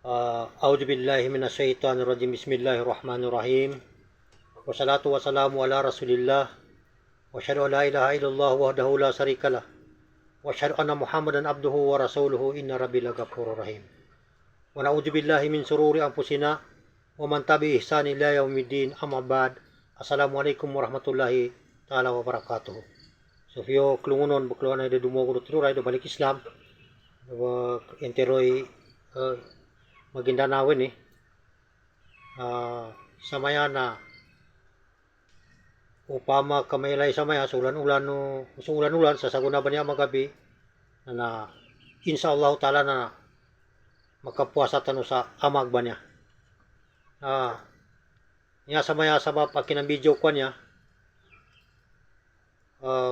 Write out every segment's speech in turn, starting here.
A'udzu billahi minasyaitonir rajim. Bismillahirrahmanirrahim. Wassalatu wassalamu ala Rasulillah. Wa asyhadu an la ilaha illallah wahdahu la syarikalah. Wa asyhadu anna Muhammadan abduhu wa rasuluhu. Inna rabbi laghafurur rahim. Wa na'udzu billahi min sururi anfusina wa man tabi'i ihsani ila yaumiddin. Amma ba'd. Assalamualaikum warahmatullahi taala wabarakatuh. So fiyo klungunon bukluan ay dumogo tuturay do balik Islam. Enteroy Maguindanawin samaya na upama kamailay samaya sa ulan-ulan sa saguna ba niya magabi na insyaallah taala na makapuasa tano sa amag ba niya niya samaya sabab akin ang video ko niya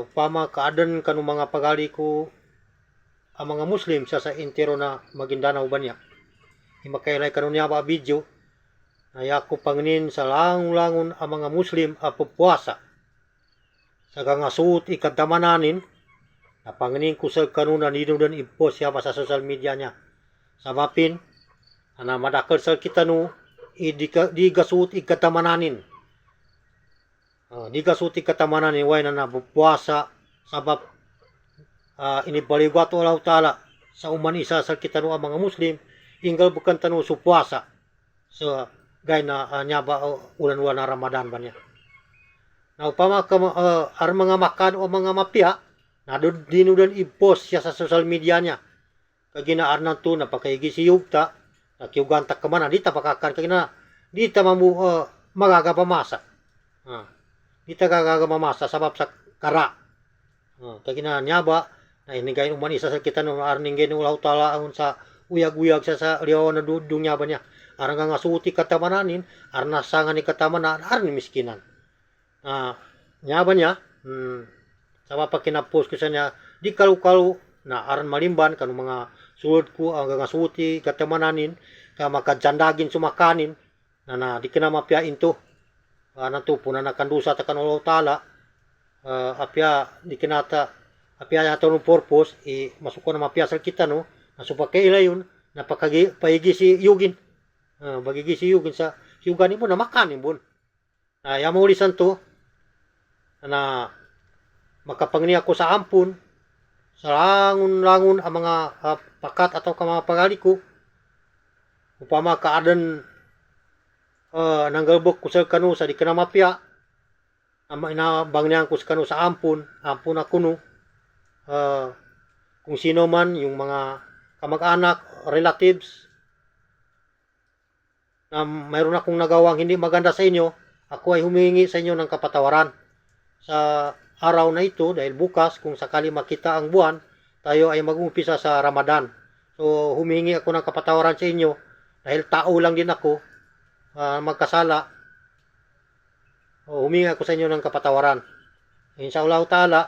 upama kaadan kanu mga pagali ko ang mga Muslim sa intero na Maguindanao ba niya makailay kanunya ba video ay ako panginin sa langon-langon ang mga Muslim pupuasa sa gangasuot ikadamananin na panginin ko sa kanuna ninudan i-post siya pa sa social media niya sabapin na madakal sa kita no di gasuot ikadamananin di gasuot ikadamananin way na napupuasa sabab inibaligot Allah Ta'ala sa uman isa sa kita no ang mga Muslim inggal bukan tanu supuasa so gay na nyaba ulan-ulan na Ramadan ba niya na upama ar mga makan o mga mapia na dinudan i-post siya sa social media niya kagina arnan to napakaigi si yugta nakiuganta ka man dita pakakan kagina dita mamu magagapamasa dita gagapamasa sabab sa kara kagina nyaba na inigay uman isa sa kita no arning genu Allah Ta'ala ang sa uyag-uyag sa liyaw na dunya ba niya arang nga suti katamananin arang nasangan ni katamanan arang ni miskinan niya ba niya sama pa kinapos ko sa niya di kalu-kalu na arang malimban kanu mga sulod ko ang nga suti katamananin ka makadjandagin sumakanin na di kina mapiain to nato puna nakandusa ta kanu Allah Ta'ala apya di kinata apya nato no purpose masuko na mapiasal kita no nasupa kaila yun napakaigi si Yugin bagigi si Yugin sa Yugani mo na makanin mo yamulisan to na makapangni ako sa ampun sa langon-langon ang mga pakat atau mga pagali ko upama kaadan nanggalbok ko sa kanu sa di ka na mapya inabang niyan ko sa kanu sa ampun ako no kung sino man yung mga kamag-anak, relatives na mayroon akong nagawang hindi maganda sa inyo, ako ay humingi sa inyo ng kapatawaran sa araw na ito dahil bukas kung sakali makita ang buwan, tayo ay mag-umpisa sa Ramadan. So humingi ako ng kapatawaran sa inyo dahil tao lang din ako, magkasala. Humingi ako sa inyo ng kapatawaran. Insyaallah Ta'ala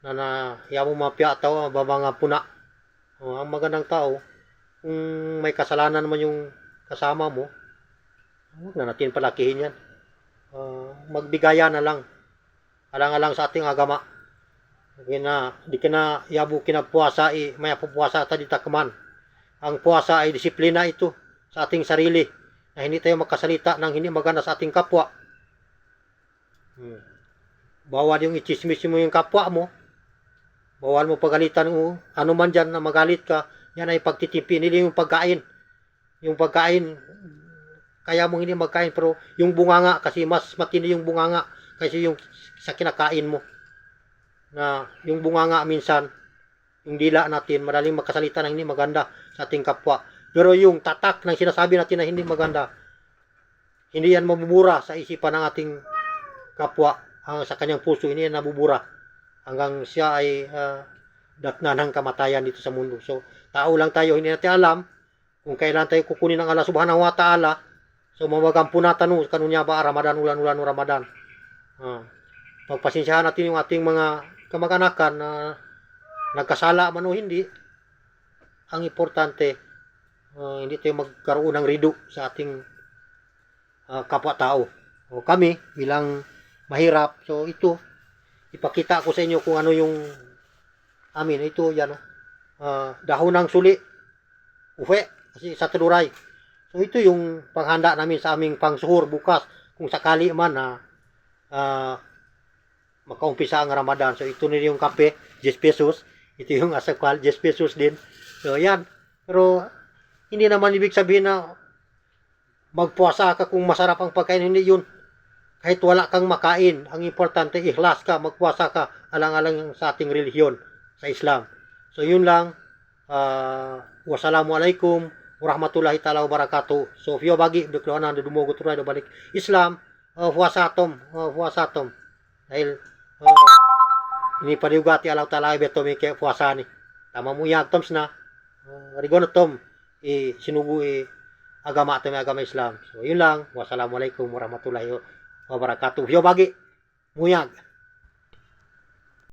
na yamu mapya tao babanga puna. Ang magandang tao, kung may kasalanan naman yung kasama mo, huwag na natin palakihin yan. Magbigaya na lang. Alang-alang sa ating agama. Di ka na yabu kinapuasa, may pupuasa at di takaman. Ang puasa ay disiplina ito sa ating sarili, na hindi tayo makasalita ng hindi maganda sa ating kapwa. Bawal yung ichismis mo yung kapwa mo. Bawal mo pagalitan ano man dyan na magalit ka, yan ay pagtitipi nila yung pagkain. Yung pagkain, kaya mong hindi magkain, pero yung bunganga, kasi mas matindi yung bunganga kasi yung sa kinakain mo. Na yung bunganga minsan, yung dila natin, madaling makasalita ng hindi maganda sa ating kapwa. Pero yung tatak ng sinasabi natin na hindi maganda, hindi yan mabubura sa isipan ng ating kapwa, sa kanyang puso, hindi yan nabubura. Hanggang siya ay datna ng kamatayan dito sa mundo. So, tao lang tayo, hindi natin alam kung kailan tayo kukunin ng Allah Subhanahu wa Ta'ala. So, mawagampo natin kanunya ba Ramadan, ulan-ulan o Ramadan. Pagpasensyahan natin yung ating mga kamag-anakan na nagkasala man o hindi. Ang importante, hindi tayo magkaroon ng rido sa ating kapwa-tao. O kami, bilang mahirap, so ito, ipakita ko sa inyo kung ano yung amin. Ito, yan. Dahon ng suli. Uwe. Kasi sa Teluray. So ito yung panghanda namin sa aming pangsuhur bukas kung sakali man na makaumpisa ang Ramadan. So ito nila yung kape, 10 pesos. Ito yung asukal, 10 pesos din. So yan. Pero hindi naman ibig sabihin na magpuasa ka kung masarap ang pagkain. Hindi yun. Kahit wala kang makain, ang importante, ikhlas ka, magpuasa ka, alang-alang sa ating relihiyon, sa Islam. So yun lang. Wassalamualaikum warahmatullahi taala wabarakatuh. So fiyo bagi bekloanan do dumugo turay do balik Islam puasatom dahil ini pariugati Allah taala beto mi ke puasa ni tama mo yagtoms na rigono tom sinugu agama agama Islam. So yun lang. Wassalamualaikum warahmatullahi wabarakatuh. Fiyo bagi muyag.